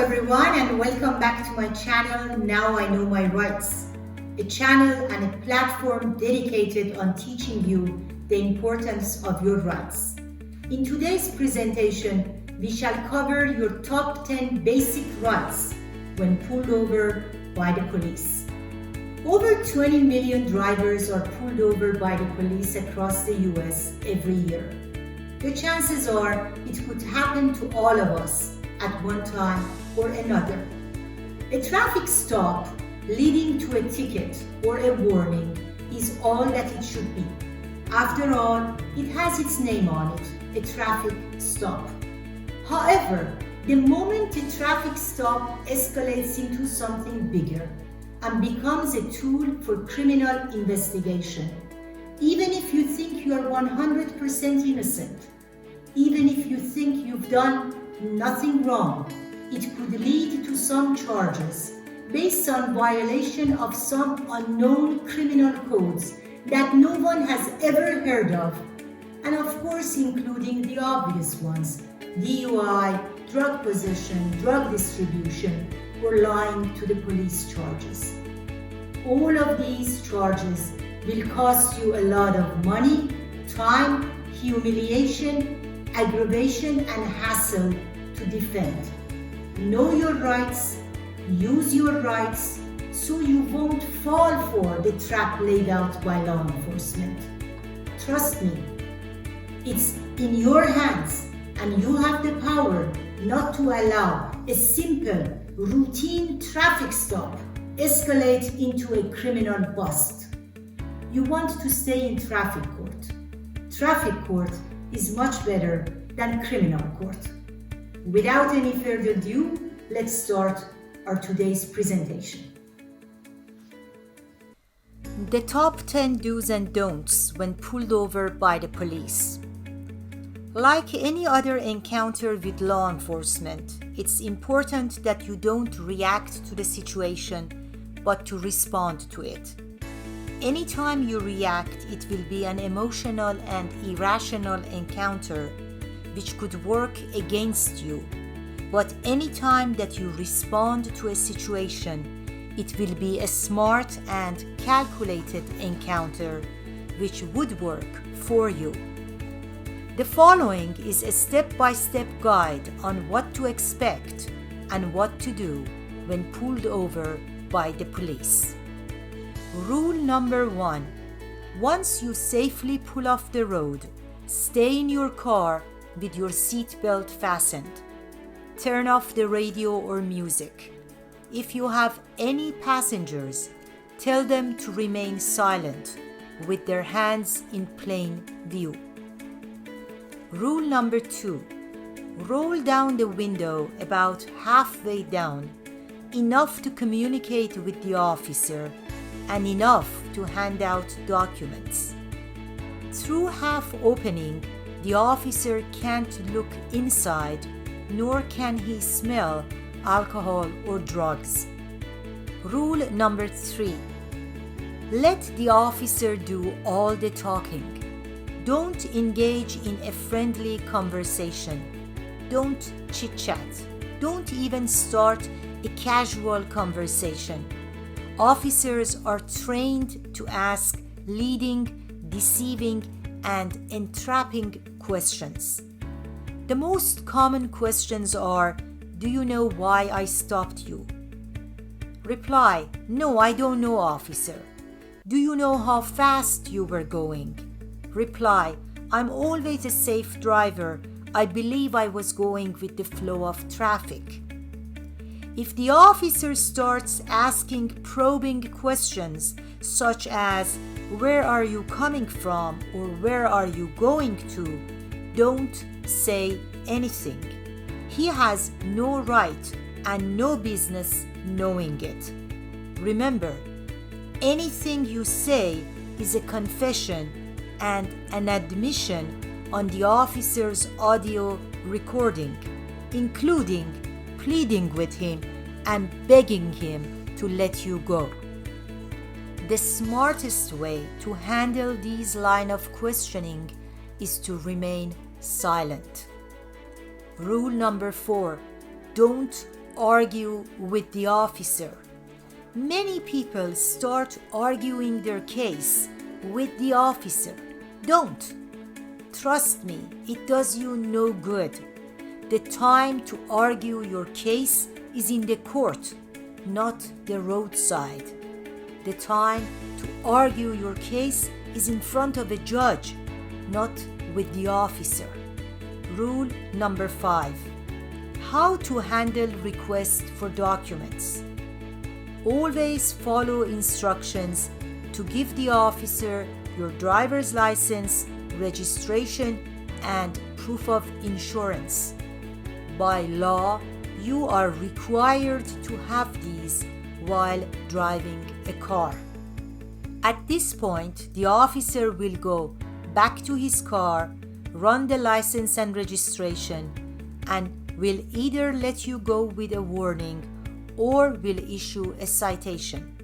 everyone, and welcome back to my channel, Now I Know My Rights, a channel and a platform dedicated on teaching you the importance of your rights. In today's presentation, we shall cover your top 10 basic rights when pulled over by the police. Over 20 million drivers are pulled over by the police across the US every year. The chances are it could happen to all of us at one time or another. A traffic stop leading to a ticket or a warning is all that it should be. After all, it has its name on it, a traffic stop. However, the moment a traffic stop escalates into something bigger and becomes a tool for criminal investigation, even if you think you are 100% innocent, even if you think you've done nothing wrong, it could lead to some charges based on violation of some unknown criminal codes that no one has ever heard of, and of course including the obvious ones: DUI, drug possession, drug distribution, or lying to the police charges. All of these charges will cost you a lot of money, time, humiliation, aggravation, and hassle to defend. Know your rights, use your rights, so you won't fall for the trap laid out by law enforcement. Trust me, it's in your hands, and you have the power not to allow a simple, routine traffic stop escalate into a criminal bust. You want to stay in traffic court. Traffic court is much better than criminal court. Without any further ado, let's start our today's presentation. The top 10 do's and don'ts when pulled over by the police. Like any other encounter with law enforcement, it's important that you don't react to the situation, but to respond to it. Anytime you react, it will be an emotional and irrational encounter which could work against you. But anytime that you respond to a situation, it will be a smart and calculated encounter which would work for you. The following is a step-by-step guide on what to expect and what to do when pulled over by the police. Rule number 1. Once you safely pull off the road, stay in your car with your seatbelt fastened. Turn off the radio or music. If you have any passengers, tell them to remain silent with their hands in plain view. Rule number 2. Roll down the window about halfway down, enough to communicate with the officer and enough to hand out documents. Through half opening, the officer can't look inside, nor can he smell alcohol or drugs. Rule number 3. Let the officer do all the talking. Don't engage in a friendly conversation. Don't chit-chat. Don't even start a casual conversation. Officers are trained to ask leading, deceiving, and entrapping questions. The most common questions are, "Do you know why I stopped you?" Reply, "No, I don't know, officer." "Do you know how fast you were going?" Reply, "I'm always a safe driver. I believe I was going with the flow of traffic." If the officer starts asking probing questions such as, "Where are you coming from?" or "Where are you going to?" don't say anything. He has no right and no business knowing it. Remember, anything you say is a confession and an admission on the officer's audio recording, including pleading with him and begging him to let you go. The smartest way to handle these line of questioning is to remain silent. Rule number 4. Don't argue with the officer. Many people start arguing their case with the officer. Don't. Trust me, it does you no good. The time to argue your case is in the court, not the roadside. The time to argue your case is in front of a judge, not with the officer. Rule number 5. How to handle requests for documents. Always follow instructions to give the officer your driver's license, registration, and proof of insurance. By law, you are required to have these while driving a car. At this point, the officer will go back to his car, run the license and registration, and will either let you go with a warning or will issue a citation.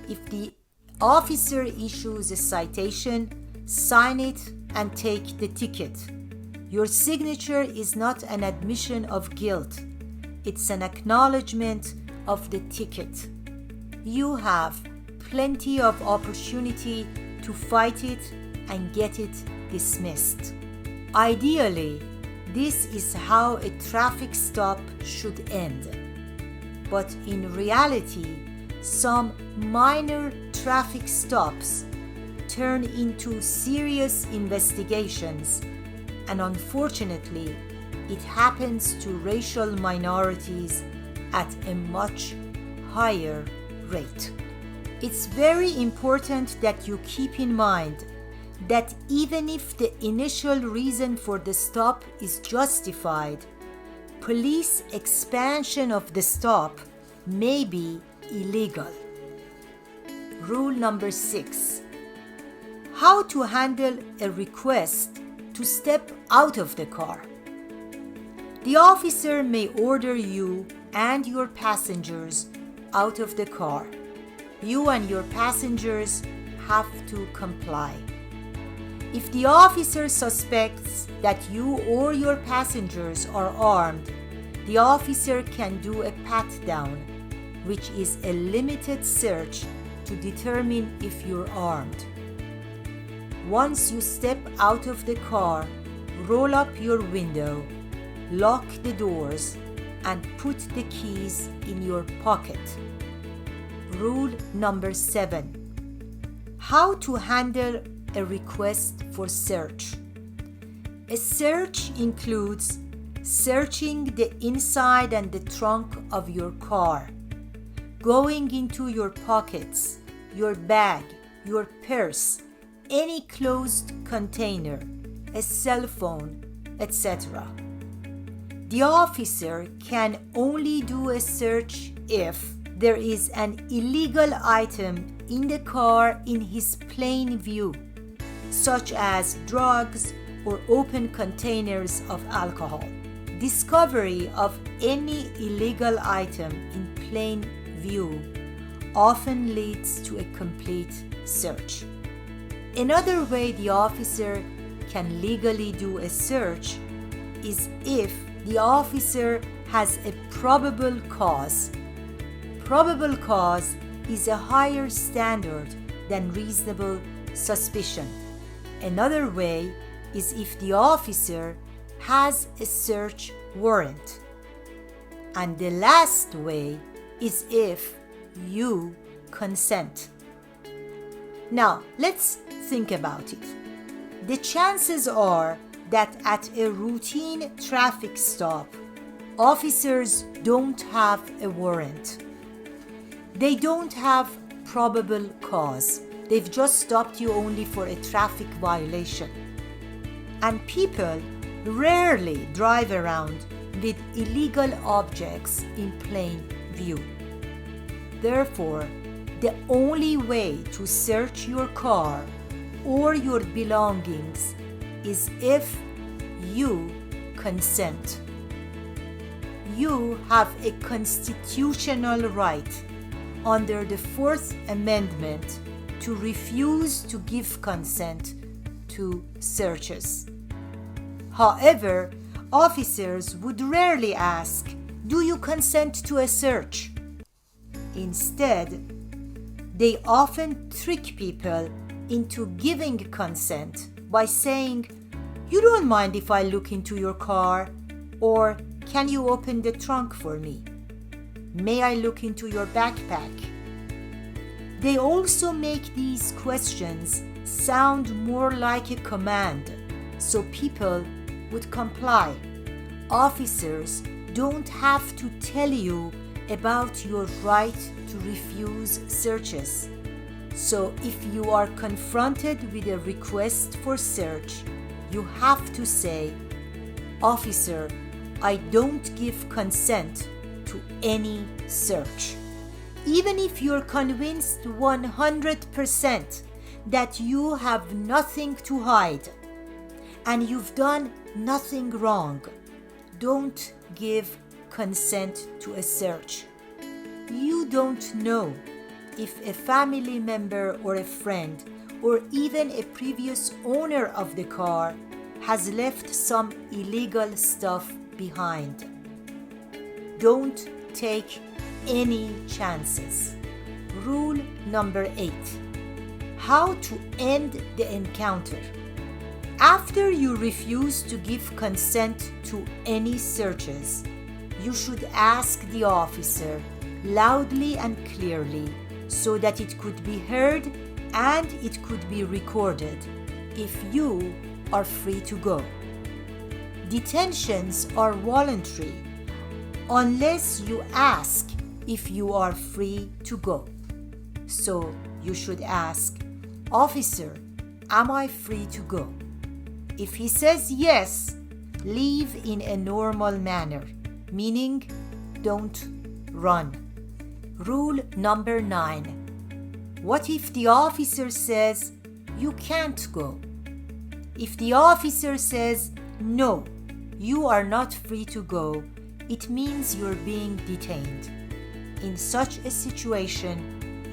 If the officer issues a citation, sign it and take the ticket. Your signature is not an admission of guilt. It's an acknowledgement of the ticket. You have plenty of opportunity to fight it and get it dismissed. Ideally, this is how a traffic stop should end. But in reality, some minor traffic stops turn into serious investigations, and unfortunately, it happens to racial minorities at a much higher rate. It's very important that you keep in mind that even if the initial reason for the stop is justified, police expansion of the stop may be illegal. Rule number 6. How to handle a request to step out of the car. The officer may order you and your passengers out of the car. You and your passengers have to comply. If the officer suspects that you or your passengers are armed, the officer can do a pat-down, which is a limited search to determine if you're armed. Once you step out of the car, roll up your window, lock the doors, and put the keys in your pocket. Rule number 7. How to handle a request for search. A search includes searching the inside and the trunk of your car, going into your pockets, your bag, your purse, any closed container, a cell phone, etc. The officer can only do a search if there is an illegal item in the car in his plain view, such as drugs or open containers of alcohol. Discovery of any illegal item in plain view often leads to a complete search. Another way the officer can legally do a search is if the officer has a probable cause. Probable cause is a higher standard than reasonable suspicion. Another way is if the officer has a search warrant. And the last way is if you consent. Now, let's think about it. The chances are that at a routine traffic stop, officers don't have a warrant. They don't have probable cause. They've just stopped you only for a traffic violation. And people rarely drive around with illegal objects in plain view. Therefore, the only way to search your car or your belongings is if you consent. You have a constitutional right under the Fourth Amendment to refuse to give consent to searches. However, officers would rarely ask Do you consent to a search? Instead, they often trick people into giving consent by saying, "You don't mind if I look into your car?" Or, "Can you open the trunk for me? May I look into your backpack?" They also make these questions sound more like a command, so people would comply. Officers don't have to tell you about your right to refuse searches. So if you are confronted with a request for search, you have to say, "Officer, I don't give consent to any search." Even if you're convinced 100% that you have nothing to hide and you've done nothing wrong, don't give consent to a search. You don't know if a family member or a friend or even a previous owner of the car has left some illegal stuff behind. Don't take any chances. Rule number 8. How to end the encounter. After you refuse to give consent to any searches, you should ask the officer loudly and clearly so that it could be heard and it could be recorded if you are free to go. Detentions are voluntary unless you ask if you are free to go. So you should ask, "Officer, am I free to go?" If he says yes, leave in a normal manner, meaning don't run. Rule number 9. What if the officer says you can't go? If the officer says, "No, you are not free to go," it means you're being detained. In such a situation,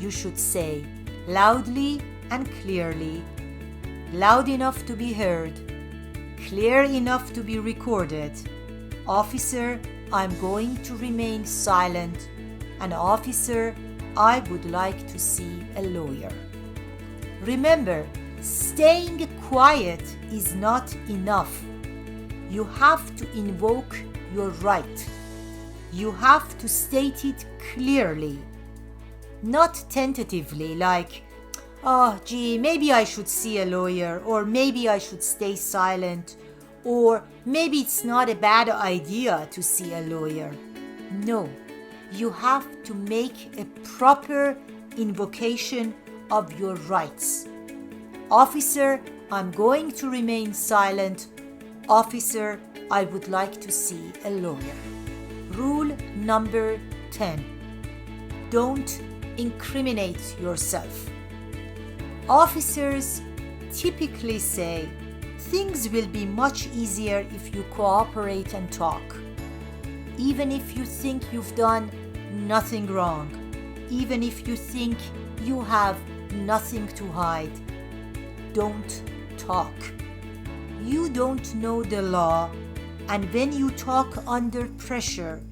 you should say loudly and clearly, loud enough to be heard, clear enough to be recorded, "Officer, I'm going to remain silent, and officer, I would like to see a lawyer." Remember, staying quiet is not enough. You have to invoke your right. You have to state it clearly, not tentatively, like, "Oh, gee, maybe I should see a lawyer," or "Maybe I should stay silent," or "Maybe it's not a bad idea to see a lawyer." No, you have to make a proper invocation of your rights. "Officer, I'm going to remain silent. Officer, I would like to see a lawyer." Rule number 10. Don't incriminate yourself. Officers typically say things will be much easier if you cooperate and talk. Even if you think you've done nothing wrong, even if you think you have nothing to hide, don't talk. You don't know the law, and when you talk under pressure,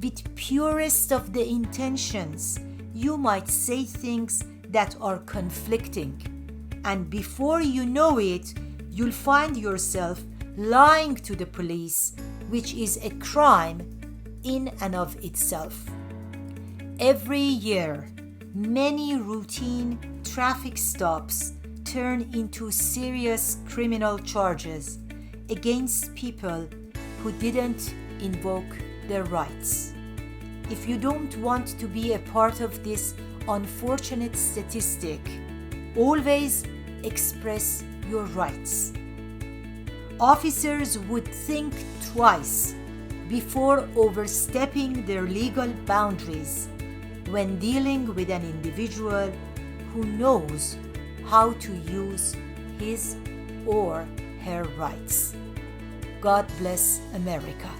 with purest of the intentions, you might say things that are conflicting, and before you know it, you'll find yourself lying to the police, which is a crime in and of itself. Every year, many routine traffic stops turn into serious criminal charges against people who didn't invoke their rights. If you don't want to be a part of this unfortunate statistic, always express your rights. Officers would think twice before overstepping their legal boundaries when dealing with an individual who knows how to use his or her rights. God bless America.